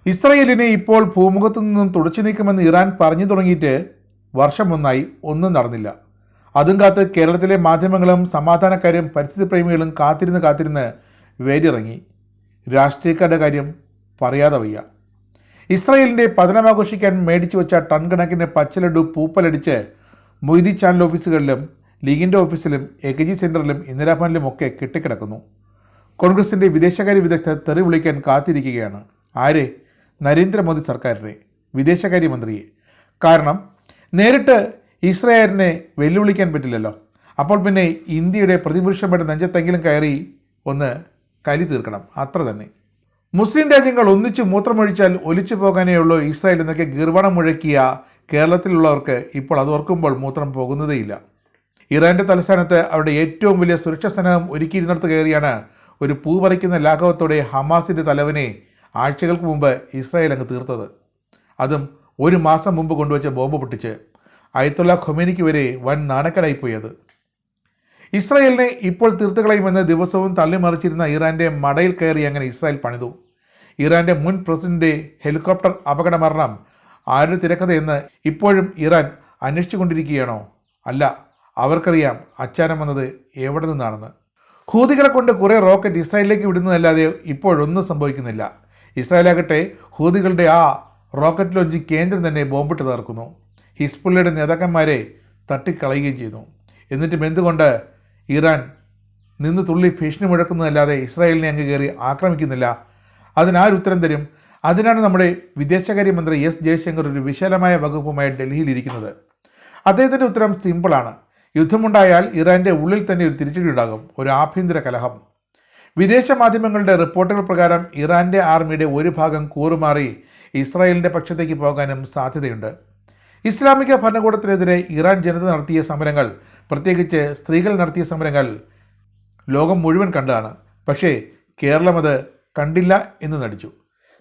ഇസ്രയേലിനെ ഇപ്പോൾ ഭൂമുഖത്തു നിന്നും തുടച്ചു നീക്കുമെന്ന് ഇറാൻ പറഞ്ഞു തുടങ്ങിയിട്ട് വർഷം ഒന്നായി ഒന്നും നടന്നില്ല. അതും കാത്ത് കേരളത്തിലെ മാധ്യമങ്ങളും സമാധാനക്കാരും പരിസ്ഥിതി പ്രേമികളും കാത്തിരുന്ന് വേരിറങ്ങി. രാഷ്ട്രീയക്കാരുടെ കാര്യം പറയാതെ വയ്യ. ഇസ്രയേലിൻ്റെ പതനമാഘോഷിക്കാൻ മേടിച്ചു വെച്ച ടൺ കണക്കിന് പച്ചലഡു പൂപ്പലടിച്ച് മൊയ്തി ചാനൽ ഓഫീസുകളിലും ലീഗിൻ്റെ ഓഫീസിലും എകെജി സെൻറ്ററിലും ഇന്ദിരാഭവനിലും ഒക്കെ കെട്ടിക്കിടക്കുന്നു. കോൺഗ്രസിൻ്റെ വിദേശകാര്യ വിദഗ്ധർ തെറി വിളിക്കാൻ കാത്തിരിക്കുകയാണ്. ആരെ? നരേന്ദ്രമോദി സർക്കാരിനെ, വിദേശകാര്യമന്ത്രിയെ. കാരണം നേരിട്ട് ഇസ്രായേലിനെ വെല്ലുവിളിക്കാൻ പറ്റില്ലല്ലോ. അപ്പോൾ പിന്നെ ഇന്ത്യയുടെ പ്രതിപുരുഷന്മാരുടെ നെഞ്ചത്തെങ്കിലും കയറി ഒന്ന് കലി തീർക്കണം, അത്ര തന്നെ. മുസ്ലിം രാജ്യങ്ങൾ ഒന്നിച്ച് മൂത്രമൊഴിച്ചാൽ ഒലിച്ചു പോകാനേ ഉള്ളൂ ഇസ്രായേൽ എന്നൊക്കെ ഗീർവാണം മുഴക്കിയ കേരളത്തിലുള്ളവർക്ക് ഇപ്പോൾ അത് ഓർക്കുമ്പോൾ മൂത്രം പോകുന്നതേയില്ല. ഇറാൻ്റെ തലസ്ഥാനത്ത് അവരുടെ ഏറ്റവും വലിയ സുരക്ഷാ സന്നാഹം ഒരുക്കിയിരുന്നിടത്ത് കയറിയാണ് ഒരു പൂ പറിക്കുന്ന ലാഘവത്തോടെ ഹമാസിൻ്റെ തലവനെ ആഴ്ചകൾക്ക് മുമ്പ് ഇസ്രായേൽ അങ്ങ് തീർത്തത്. അതും ഒരു മാസം മുമ്പ് കൊണ്ടുവച്ച ബോംബ് പൊട്ടിച്ച്. അയത്തുള്ള ഖൊമേനിക്ക് വരെ വൻ നാണക്കേടായിപ്പോയി അത്. ഇസ്രായേലിനെ ഇപ്പോൾ തീർത്തുകളയുമെന്ന് ദിവസവും തള്ളിമറിച്ചിരുന്ന ഇറാൻ്റെ മടയിൽ കയറി അങ്ങനെ ഇസ്രായേൽ പണിതു. ഇറാൻ്റെ മുൻ പ്രസിഡന്റ് ഹെലികോപ്റ്റർ അപകട മരണം ആരുടെ തിരക്കഥയെന്ന് ഇപ്പോഴും ഇറാൻ അന്വേഷിച്ചുകൊണ്ടിരിക്കുകയാണോ? അല്ല, അവർക്കറിയാം അച്ചാരം വന്നത് എവിടെ നിന്നാണെന്ന്. ഹൂതികളെ കൊണ്ട് കുറേ റോക്കറ്റ് ഇസ്രായേലിലേക്ക് വിടുന്നതല്ലാതെ ഇപ്പോഴൊന്നും സംഭവിക്കുന്നില്ല. ഇസ്രായേലാകട്ടെ ഹൂതികളുടെ ആ റോക്കറ്റ് ലോഞ്ച് കേന്ദ്രം തന്നെ ബോംബിട്ട് തകർക്കുന്നു. ഹിസ്ബുള്ളയുടെ നേതാക്കന്മാരെ തട്ടിക്കളയുകയും ചെയ്യുന്നു. എന്നിട്ടും എന്തുകൊണ്ട് ഇറാൻ നിന്ന് തുള്ളി ഭീഷണി മുഴക്കുന്നതല്ലാതെ ഇസ്രായേലിനെ അങ്ങ് കയറി ആക്രമിക്കുന്നില്ല? അതിനാരുത്തരം തരും? അതിനാണ് നമ്മുടെ വിദേശകാര്യമന്ത്രി എസ് ജയശങ്കർ ഒരു വിശാലമായ വകുപ്പുമായി ഡൽഹിയിലിരിക്കുന്നത്. അദ്ദേഹത്തിൻ്റെ ഉത്തരം സിമ്പിളാണ്. യുദ്ധമുണ്ടായാൽ ഇറാൻ്റെ ഉള്ളിൽ തന്നെ ഒരു തിരിച്ചടി ഉണ്ടാകും, ഒരു ആഭ്യന്തര കലഹം. വിദേശ മാധ്യമങ്ങളുടെ റിപ്പോർട്ടുകൾ പ്രകാരം ഇറാൻ്റെ ആർമിയുടെ ഒരു ഭാഗം കൂറുമാറി ഇസ്രായേലിൻ്റെ പക്ഷത്തേക്ക് പോകാനും സാധ്യതയുണ്ട്. ഇസ്ലാമിക ഭരണകൂടത്തിനെതിരെ ഇറാൻ ജനത നടത്തിയ സമരങ്ങൾ, പ്രത്യേകിച്ച് സ്ത്രീകൾ നടത്തിയ സമരങ്ങൾ ലോകം മുഴുവൻ കണ്ടതാണ്. പക്ഷേ കേരളം അത് കണ്ടില്ല എന്ന് നടിച്ചു.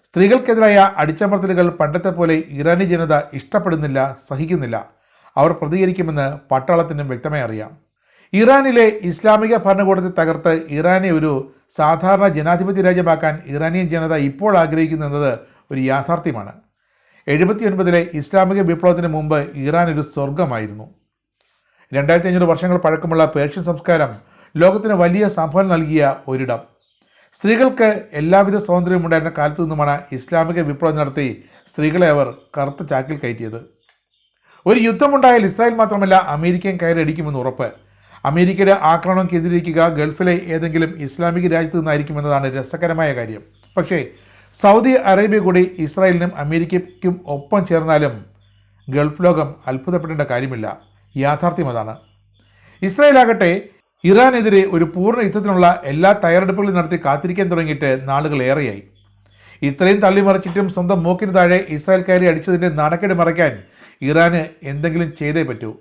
സ്ത്രീകൾക്കെതിരായ അടിച്ചമർത്തലുകൾ പണ്ടത്തെ പോലെ ഇറാനി ജനത ഇഷ്ടപ്പെടുന്നില്ല, സഹിക്കുന്നില്ല. അവർ പ്രതികരിക്കുമെന്ന് പട്ടാളത്തിനും വ്യക്തമായി അറിയാം. ഇറാനിലെ ഇസ്ലാമിക ഭരണകൂടത്തെ തകർത്ത് ഇറാനെ ഒരു സാധാരണ ജനാധിപത്യ രാജ്യമാക്കാൻ ഇറാനിയൻ ജനത ഇപ്പോൾ ആഗ്രഹിക്കുന്നു എന്നത് ഒരു യാഥാർത്ഥ്യമാണ്. 79-ലെ ഇസ്ലാമിക വിപ്ലവത്തിന് മുമ്പ് ഇറാൻ ഒരു സ്വർഗമായിരുന്നു. 2500 വർഷങ്ങൾ പഴക്കമുള്ള പേർഷ്യൻ സംസ്കാരം ലോകത്തിന് വലിയ സംഭാവന നൽകിയ ഒരിടം. സ്ത്രീകൾക്ക് എല്ലാവിധ സ്വാതന്ത്ര്യവും ഉണ്ടായിരുന്ന കാലത്തു നിന്നുമാണ് ഇസ്ലാമിക വിപ്ലവം നടത്തി സ്ത്രീകളെ അവർ കറുത്ത ചാക്കിൽ കയറ്റിയത്. ഒരു യുദ്ധമുണ്ടായാൽ ഇസ്രായേൽ മാത്രമല്ല അമേരിക്കയും കയറിയടിക്കുമെന്ന് ഉറപ്പ്. അമേരിക്കയുടെ ആക്രമണം കേന്ദ്രീകരിക്കുക ഗൾഫിലെ ഏതെങ്കിലും ഇസ്ലാമിക രാജ്യത്തു നിന്നായിരിക്കുമെന്നതാണ് രസകരമായ കാര്യം. പക്ഷേ സൗദി അറേബ്യ കൂടി ഇസ്രായേലിനും അമേരിക്കയ്ക്കും ഒപ്പം ചേർന്നാലും ഗൾഫ് ലോകം അത്ഭുതപ്പെടേണ്ട കാര്യമില്ല. യാഥാർത്ഥ്യം അതാണ്. ഇസ്രായേലാകട്ടെ ഇറാനെതിരെ ഒരു പൂർണ്ണ യുദ്ധത്തിനുള്ള എല്ലാ തയ്യാറെടുപ്പുകളും നടത്തി കാത്തിരിക്കാൻ തുടങ്ങിയിട്ട് നാളുകൾ ഏറെയായി. ഇത്രയും തള്ളിമറിച്ചിട്ടും സ്വന്തം മൂക്കിന് താഴെ ഇസ്രായേൽ കയറി അടിച്ചതിൻ്റെ നാണക്കേട് മറയ്ക്കാൻ ഇറാന് എന്തെങ്കിലും ചെയ്തേ പറ്റൂ.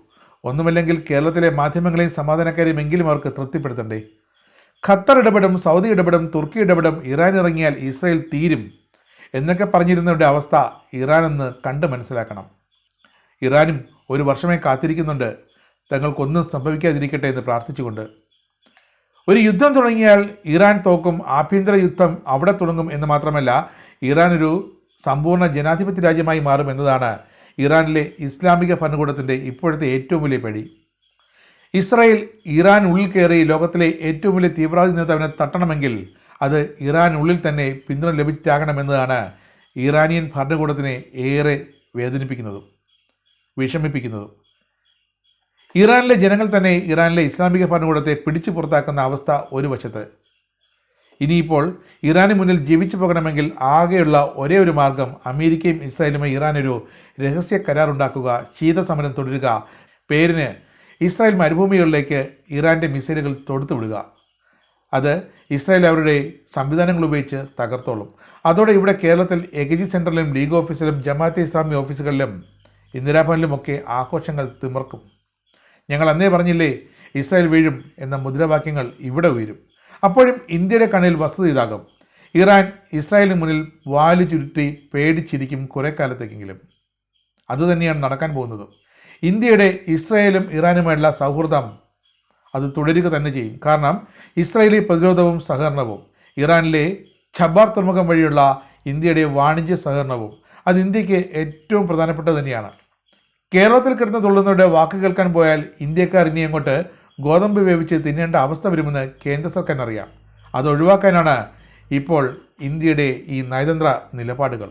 ഒന്നുമല്ലെങ്കിൽ കേരളത്തിലെ മാധ്യമങ്ങളെയും സമാധാനക്കാരെയും എങ്കിലും അവർക്ക് തൃപ്തിപ്പെടുത്തണ്ടേ? ഖത്തർ ഇടപെടും, സൗദി ഇടപെടും, തുർക്കി ഇടപെടും, ഇറാൻ ഇറങ്ങിയാൽ ഇസ്രായേൽ തീരും എന്നൊക്കെ പറഞ്ഞിരുന്നവരുടെ അവസ്ഥ ഇറാനെന്ന് കണ്ട് മനസ്സിലാക്കണം. ഇറാനും ഒരു വർഷമായി കാത്തിരിക്കുന്നുണ്ട്, തങ്ങൾക്കൊന്നും സംഭവിക്കാതിരിക്കട്ടെ എന്ന് പ്രാർത്ഥിച്ചുകൊണ്ട്. ഒരു യുദ്ധം തുടങ്ങിയാൽ ഇറാൻ തോക്കും, ആഭ്യന്തര യുദ്ധം അവിടെ തുടങ്ങും എന്ന് മാത്രമല്ല ഇറാൻ ഒരു സമ്പൂർണ്ണ ജനാധിപത്യ രാജ്യമായി മാറും എന്നതാണ് ഇറാനിലെ ഇസ്ലാമിക ഭരണകൂടത്തിൻ്റെ ഇപ്പോഴത്തെ ഏറ്റവും വലിയ പേടി. ഇസ്രായേൽ ഇറാൻ ഉള്ളിൽ കയറി ലോകത്തിലെ ഏറ്റവും വലിയ തീവ്രവാദി നേതാവിനെ തട്ടണമെങ്കിൽ അത് ഇറാനുള്ളിൽ തന്നെ പിന്തുണ ലഭിച്ചിട്ടാകണമെന്നതാണ് ഇറാനിയൻ ഭരണകൂടത്തിനെ ഏറെ വേദനിപ്പിക്കുന്നതും വിഷമിപ്പിക്കുന്നതും. ഇറാനിലെ ജനങ്ങൾ തന്നെ ഇറാനിലെ ഇസ്ലാമിക ഭരണകൂടത്തെ പിടിച്ചു പുറത്താക്കുന്ന അവസ്ഥ ഒരു വശത്ത്. ഇനിയിപ്പോൾ ഇറാന് മുന്നിൽ ജീവിച്ചു പോകണമെങ്കിൽ ആകെയുള്ള ഒരേ ഒരു മാർഗം അമേരിക്കയും ഇസ്രായേലുമായി ഇറാനൊരു രഹസ്യ കരാറുണ്ടാക്കുക, ശീതസമരം തുടരുക, പേരിന് ഇസ്രായേൽ മരുഭൂമികളിലേക്ക് ഇറാൻ്റെ മിസൈലുകൾ തൊടുത്തുവിടുക. അത് ഇസ്രായേൽ അവരുടെ സംവിധാനങ്ങൾ ഉപയോഗിച്ച് തകർത്തോളും. അതോടെ ഇവിടെ കേരളത്തിൽ എകെജി സെൻറ്ററിലും ലീഗ് ഓഫീസിലും ജമാഅത്തെ ഇസ്ലാമി ഓഫീസുകളിലും ഇന്ദിരാഭവനിലുമൊക്കെ ആഘോഷങ്ങൾ തിമിർക്കും. ഞങ്ങൾ അന്നേ പറഞ്ഞില്ലേ ഇസ്രായേൽ വീഴും എന്ന മുദ്രാവാക്യങ്ങൾ ഇവിടെ ഉയരും. അപ്പോഴും ഇന്ത്യയുടെ കണ്ണിൽ വസ്തുത ഇതാകും, ഇറാൻ ഇസ്രായേലിന് മുന്നിൽ വാലു ചുരുട്ടി പേടിച്ചിരിക്കും കുറേ കാലത്തേക്കെങ്കിലും. അതുതന്നെയാണ് നടക്കാൻ പോകുന്നത്. ഇന്ത്യയുടെ ഇസ്രായേലും ഇറാനുമായുള്ള സൗഹൃദം അത് തുടരുക തന്നെ ചെയ്യും. കാരണം ഇസ്രായേലി പ്രതിരോധവും സഹകരണവും, ഇറാനിലെ ഛബാർ തുറമുഖം വഴിയുള്ള ഇന്ത്യയുടെ വാണിജ്യ സഹകരണവും അത് ഇന്ത്യക്ക് ഏറ്റവും പ്രധാനപ്പെട്ടത് തന്നെയാണ്. കേരളത്തിൽ കിടന്ന് തുള്ളുന്നവരുടെ വാക്ക് കേൾക്കാൻ പോയാൽ ഇന്ത്യക്കാർ ഇനി അങ്ങോട്ട് ഗോതമ്പ് വേവിച്ച് തിന്നേണ്ട അവസ്ഥ വരുമെന്ന് കേന്ദ്ര സർക്കാരിനറിയാം. അത് ഒഴിവാക്കാനാണ് ഇപ്പോൾ ഇന്ത്യയുടെ ഈ നയതന്ത്ര നിലപാടുകൾ.